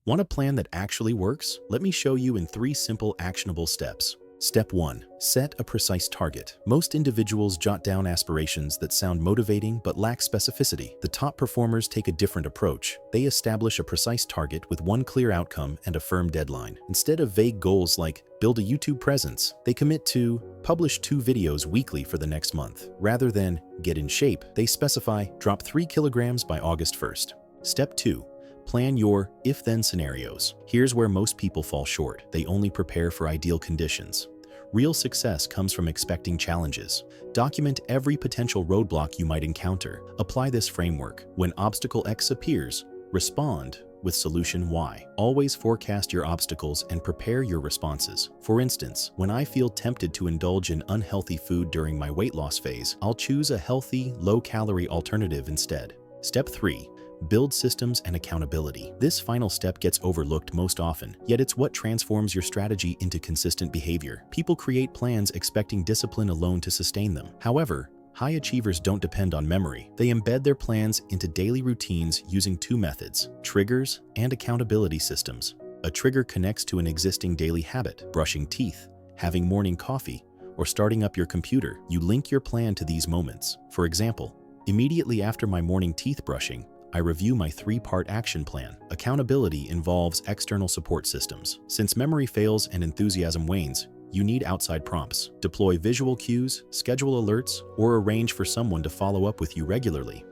Want a plan that actually works? Let me show you in 3 simple actionable steps. Step 1. Set a precise target. Most individuals jot down aspirations that sound motivating but lack specificity. The top performers take a different approach. They establish a precise target with one clear outcome and a firm deadline. Instead of vague goals like build a YouTube presence, they commit to publish 2 videos weekly for the next month. Rather than get in shape, they specify drop 3 kilograms by August 1st. Step 2. Plan your if-then scenarios. Here's where most people fall short. They only prepare for ideal conditions. Real success comes from expecting challenges. Document every potential roadblock you might encounter. Apply this framework. When obstacle X appears, respond with solution Y. Always forecast your obstacles and prepare your responses. For instance, when I feel tempted to indulge in unhealthy food during my weight loss phase, I'll choose a healthy, low-calorie alternative instead. Step 3. Build systems and accountability. This final step gets overlooked most often, yet it's what transforms your strategy into consistent behavior. People create plans expecting discipline alone to sustain them. However, high achievers don't depend on memory. They embed their plans into daily routines using 2 methods: triggers and accountability systems. A trigger connects to an existing daily habit, brushing teeth, having morning coffee, or starting up your computer. You link your plan to these moments. For example, immediately after my morning teeth brushing, I review my 3-part action plan. Accountability involves external support systems. Since memory fails and enthusiasm wanes, you need outside prompts. Deploy visual cues, schedule alerts, or arrange for someone to follow up with you regularly.